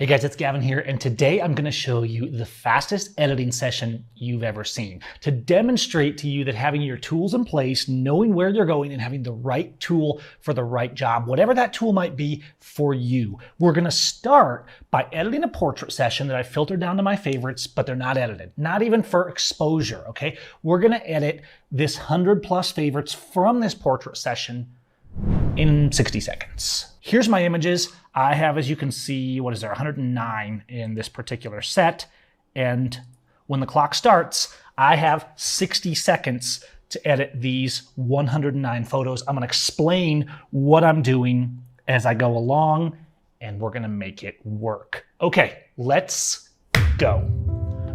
Hey guys, it's Gavin here, and today I'm going to show you the fastest editing session you've ever seen to demonstrate to you that having your tools in place, knowing where you're going, and having the right tool for the right job, whatever that tool might be for you. We're going to start by editing a portrait session that I filtered down to my favorites, but they're not edited, not even for exposure, okay? We're going to edit this 100+ favorites from this portrait session in 60 seconds. Here's my images. I have, as you can see, 109 in this particular set. And when the clock starts, I have 60 seconds to edit these 109 photos. I'm going to explain what I'm doing as I go along, and we're going to make it work. Okay, let's go.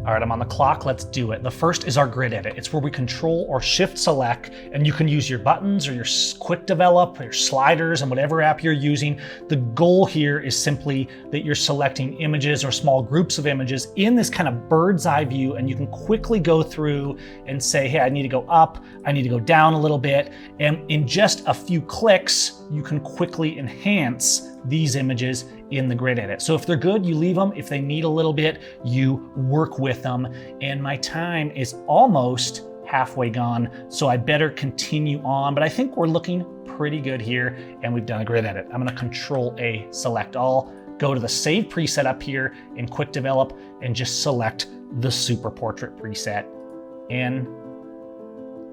All right, I'm on the clock, let's do it. The first is our grid edit. It's where we control or shift select, and you can use your buttons or your quick develop or your sliders and whatever app you're using. The goal here is simply that you're selecting images or small groups of images in this kind of bird's eye view, and you can quickly go through and say, hey, I need to go up, I need to go down a little bit. And in just a few clicks, you can quickly enhance these images in the grid edit. So if they're good, you leave them. If they need a little bit, you work with them. And my time is almost halfway gone, so I better continue on. But I think we're looking pretty good here, and we've done a grid edit. I'm gonna Control A, select all, go to the Save preset up here in Quick Develop, and just select the Super Portrait preset, and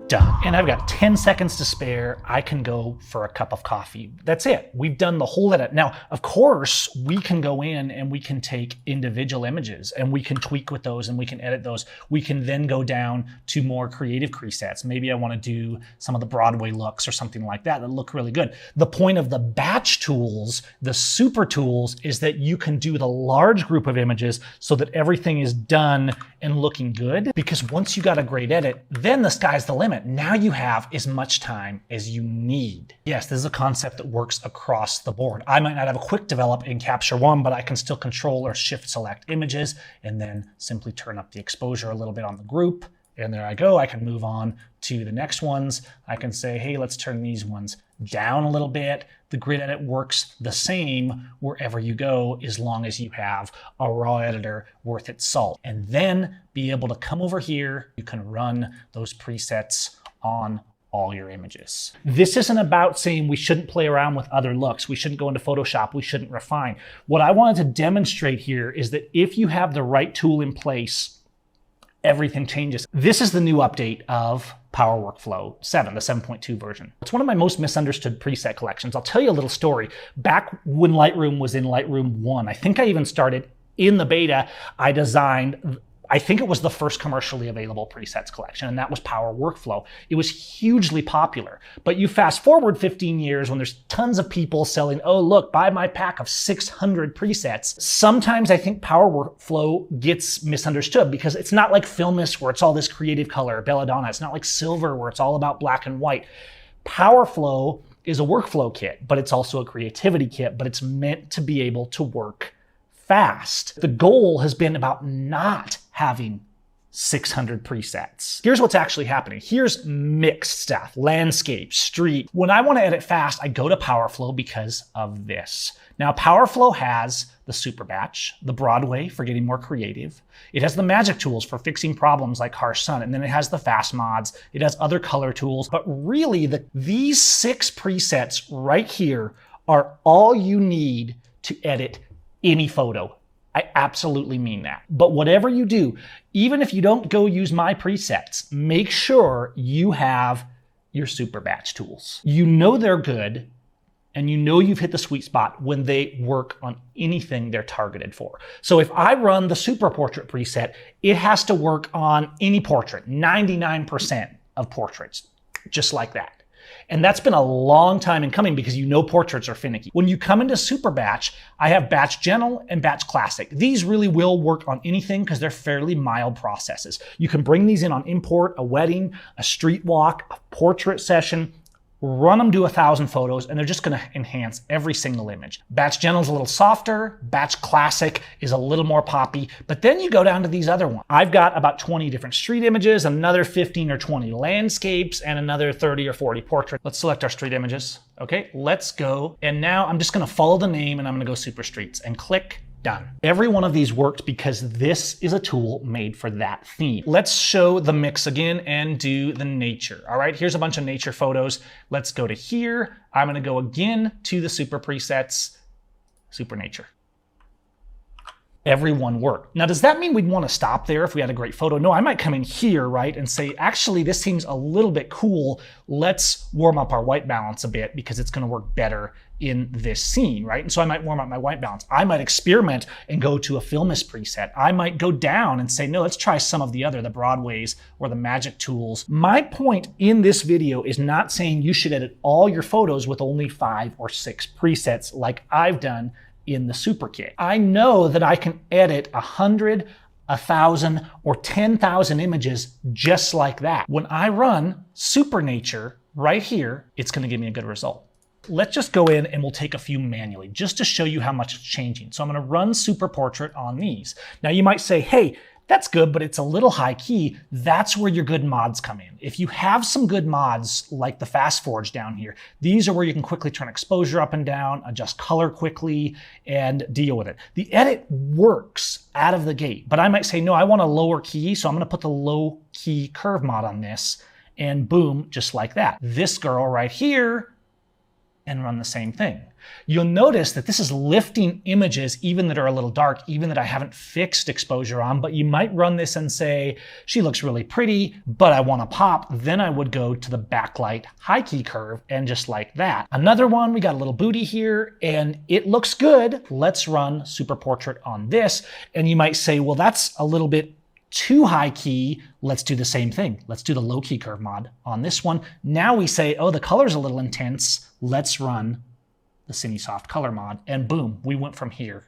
done. And I've got 10 seconds to spare. I can go for a cup of coffee. That's it. We've done the whole edit. Now, of course, we can go in and we can take individual images and we can tweak with those and we can edit those. We can then go down to more creative presets. Maybe I want to do some of the Broadway looks or something like that look really good. The point of the batch tools, the super tools, is that you can do the large group of images so that everything is done and looking good. Because once you got a great edit, then the sky's the limit. Now you have as much time as you need. Yes, this is a concept that works across the board. I might not have a quick develop in Capture One, but I can still control or shift select images and then simply turn up the exposure a little bit on the group. And there I go. I can move on to the next ones. I can say, hey, let's turn these ones down a little bit. The grid edit works the same wherever you go, as long as you have a raw editor worth its salt. And then be able to come over here. You can run those presets on all your images. This isn't about saying we shouldn't play around with other looks. We shouldn't go into Photoshop. We shouldn't refine. What I wanted to demonstrate here is that if you have the right tool in place, everything changes. This is the new update of Power Workflow 7, the 7.2 version. It's one of my most misunderstood preset collections. I'll tell you a little story. Back when Lightroom was in Lightroom 1, I think I even started in the beta, I designed, I think it was the first commercially available presets collection, and that was Power Workflow. It was hugely popular. But you fast forward 15 years when there's tons of people selling, oh, look, buy my pack of 600 presets. Sometimes I think Power Workflow gets misunderstood because it's not like Filmic where it's all this creative color, Belladonna. It's not like Silver where it's all about black and white. PowerFlow is a workflow kit, but it's also a creativity kit, but it's meant to be able to work fast. The goal has been about not having 600 presets. Here's what's actually happening. Here's mixed stuff, landscape, street. When I want to edit fast, I go to PowerFlow because of this. Now, PowerFlow has the super batch, the Broadway for getting more creative. It has the magic tools for fixing problems like harsh sun, and then it has the fast mods. It has other color tools, but really these 6 presets right here are all you need to edit any photo. I absolutely mean that. But whatever you do, even if you don't go use my presets, make sure you have your super batch tools. You know they're good, and you know you've hit the sweet spot when they work on anything they're targeted for. So if I run the Super Portrait preset, it has to work on any portrait, 99% of portraits, just like that. And that's been a long time in coming because you know portraits are finicky. When you come into Super Batch, I have Batch General and Batch Classic. These really will work on anything because they're fairly mild processes. You can bring these in on import, a wedding, a street walk, a portrait session, run them to 1,000 photos, and they're just going to enhance every single image. Batch General is a little softer. Batch Classic is a little more poppy. But then you go down to these other ones. I've got about 20 different street images, another 15 or 20 landscapes, and another 30 or 40 portraits. Let's select our street images. Okay, let's go. And now I'm just going to follow the name, and I'm going to go Super Streets and click done. Every one of these worked because this is a tool made for that theme. Let's show the mix again and do the nature. All right, here's a bunch of nature photos. Let's go to here. I'm gonna go again to the super presets, super nature. Everyone worked. Now, does that mean we'd want to stop there if we had a great photo? No, I might come in here, right, and say, actually, this seems a little bit cool. Let's warm up our white balance a bit because it's going to work better in this scene, right? And so I might warm up my white balance. I might experiment and go to a filmist preset. I might go down and say, no, let's try some of the Broadways or the magic tools. My point in this video is not saying you should edit all your photos with only 5 or 6 presets like I've done in the super kit. I know that I can edit 100, 1,000, or 10,000 images just like that. When I run super nature right here, it's going to give me a good result. Let's just go in and we'll take a few manually just to show you how much it's changing. So I'm going to run super portrait on these. Now you might say, hey, that's good, but it's a little high key. That's where your good mods come in. If you have some good mods like the Fast Forge down here, these are where you can quickly turn exposure up and down, adjust color quickly, and deal with it. The edit works out of the gate, but I might say, no, I want a lower key, so I'm gonna put the low key curve mod on this, and boom, just like that. This girl right here, and run the same thing. You'll notice that this is lifting images even that are a little dark, even that I haven't fixed exposure on, but you might run this and say, she looks really pretty, but I want to pop. Then I would go to the backlight high key curve and just like that. Another one, we got a little booty here and it looks good. Let's run super portrait on this. And you might say, well, that's a little bit too high key. Let's do the same thing. Let's do the low key curve mod on this one. Now we say, oh, the color's a little intense. Let's run the Cine Soft color mod, and boom, we went from here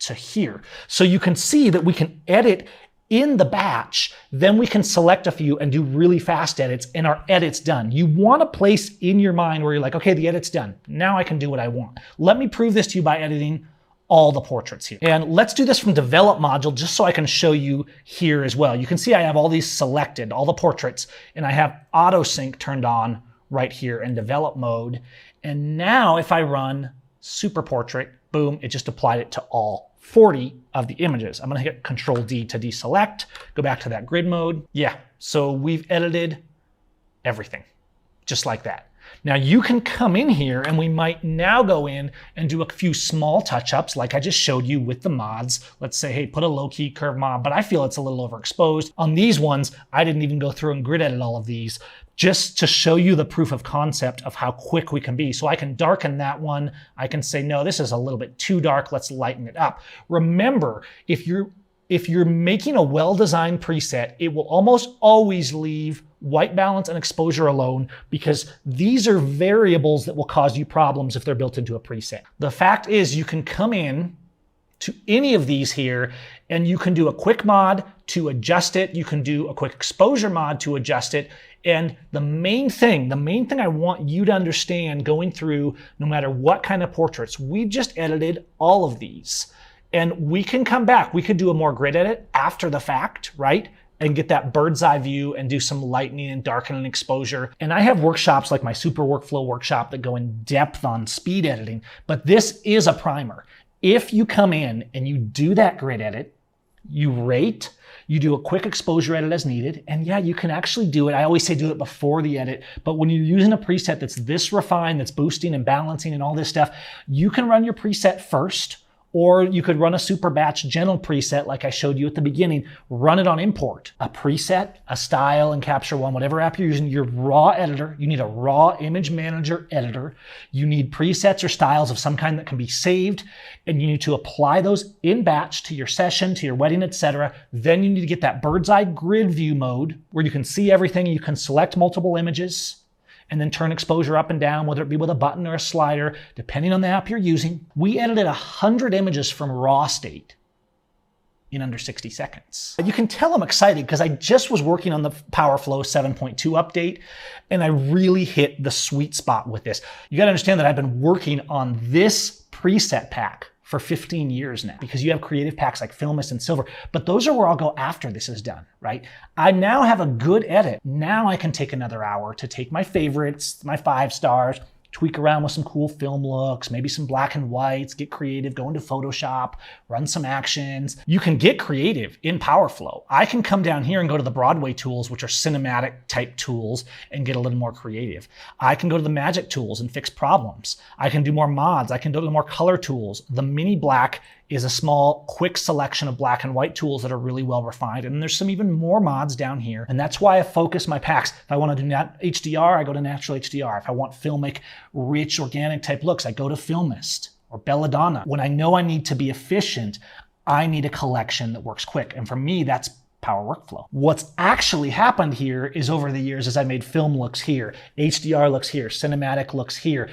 to here. So you can see that we can edit in the batch, then we can select a few and do really fast edits, and our edit's done. You want a place in your mind where you're like, okay, the edit's done. Now I can do what I want. Let me prove this to you by editing all the portraits here. And let's do this from develop module just so I can show you here as well. You can see I have all these selected, all the portraits, and I have auto sync turned on right here in develop mode. And now if I run super portrait, boom, it just applied it to all 40 of the images. I'm gonna hit Control D to deselect, go back to that grid mode. Yeah, so we've edited everything, just like that. Now you can come in here and we might now go in and do a few small touch-ups like I just showed you with the mods. Let's say, hey, put a low-key curve mod, but I feel it's a little overexposed. On these ones, I didn't even go through and grid edit all of these just to show you the proof of concept of how quick we can be. So I can darken that one. I can say, no, this is a little bit too dark. Let's lighten it up. Remember, if you're making a well-designed preset, it will almost always leave white balance and exposure alone because these are variables that will cause you problems if they're built into a preset. The fact is you can come in to any of these here and you can do a quick mod to adjust it. You can do a quick exposure mod to adjust it. And the main thing I want you to understand going through, no matter what kind of portraits, we've just edited all of these. And we can come back. We could do a more grid edit after the fact, right? And get that bird's eye view and do some lightening and darkening exposure. And I have workshops like my super workflow workshop that go in depth on speed editing, but this is a primer. If you come in and you do that grid edit, you rate, you do a quick exposure edit as needed, and yeah, you can actually do it. I always say do it before the edit, but when you're using a preset that's this refined, that's boosting and balancing and all this stuff, you can run your preset first, or you could run a super batch gentle preset like I showed you at the beginning, run it on import. A preset, a style in Capture One, whatever app you're using, your raw editor, you need a raw image manager editor. You need presets or styles of some kind that can be saved, and you need to apply those in batch to your session, to your wedding, etc. Then you need to get that bird's eye grid view mode where you can see everything, you can select multiple images, and then turn exposure up and down, whether it be with a button or a slider, depending on the app you're using. We edited 100 images from raw state in under 60 seconds. You can tell I'm excited because I just was working on the PowerFlow 7.2 update, and I really hit the sweet spot with this. You gotta understand that I've been working on this preset pack for 15 years now, because you have creative packs like Filmist and Silver, but those are where I'll go after this is done, right? I now have a good edit. Now I can take another hour to take my favorites, my 5 stars, tweak around with some cool film looks, maybe some black and whites, get creative, go into Photoshop, run some actions. You can get creative in PowerFlow. I can come down here and go to the Broadway tools, which are cinematic type tools, and get a little more creative. I can go to the magic tools and fix problems. I can do more mods. I can do more color tools. The mini black is a small, quick selection of black and white tools that are really well refined. And there's some even more mods down here. And that's why I focus my packs. If I want to do HDR, I go to Natural HDR. If I want filmic, rich, organic type looks, I go to Filmist or Belladonna. When I know I need to be efficient, I need a collection that works quick. And for me, that's Power Workflow. What's actually happened here is over the years, as I made film looks here, HDR looks here, cinematic looks here,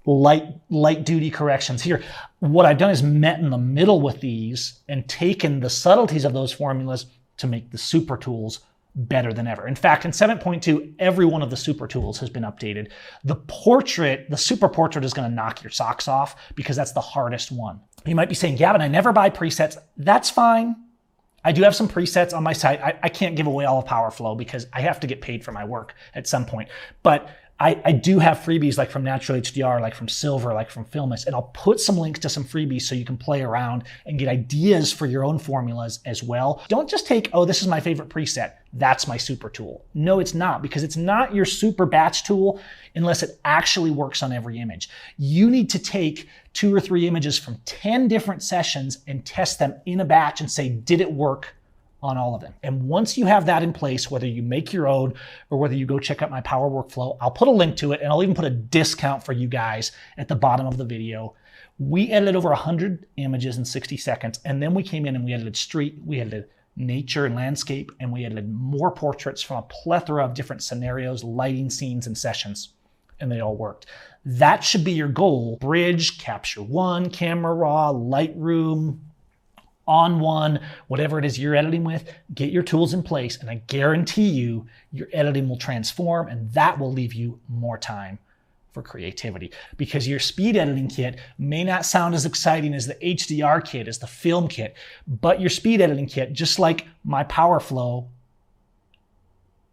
light duty corrections here. What I've done is met in the middle with these and taken the subtleties of those formulas to make the super tools better than ever. In fact, in 7.2, every one of the super tools has been updated. The portrait, the super portrait is going to knock your socks off because that's the hardest one. You might be saying, Gavin, I never buy presets. That's fine. I do have some presets on my site. I can't give away all of PowerFlow because I have to get paid for my work at some point. But I do have freebies like from Natural HDR, like from Silver, like from Filmist, and I'll put some links to some freebies so you can play around and get ideas for your own formulas as well. Don't just take, oh, this is my favorite preset, that's my super tool. No, it's not, because it's not your super batch tool unless it actually works on every image. You need to take 2 or 3 images from 10 different sessions and test them in a batch and say, did it work on all of them? And once you have that in place, whether you make your own or whether you go check out my Power Workflow, I'll put a link to it and I'll even put a discount for you guys at the bottom of the video. We edited over 100 images in 60 seconds, and then we came in and we edited street, we edited nature and landscape, and we edited more portraits from a plethora of different scenarios, lighting, scenes, and sessions, and they all worked. That should be your goal. Bridge, Capture One, Camera Raw, Lightroom, On One, whatever it is you're editing with, get your tools in place, and I guarantee you your editing will transform, and that will leave you more time for creativity. Because your speed editing kit may not sound as exciting as the HDR kit, as the film kit, but your speed editing kit, just like my PowerFlow,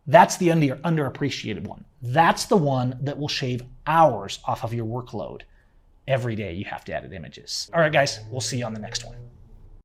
that's the underappreciated one. That's the one that will shave hours off of your workload every day you have to edit images. All right, guys, we'll see you on the next one.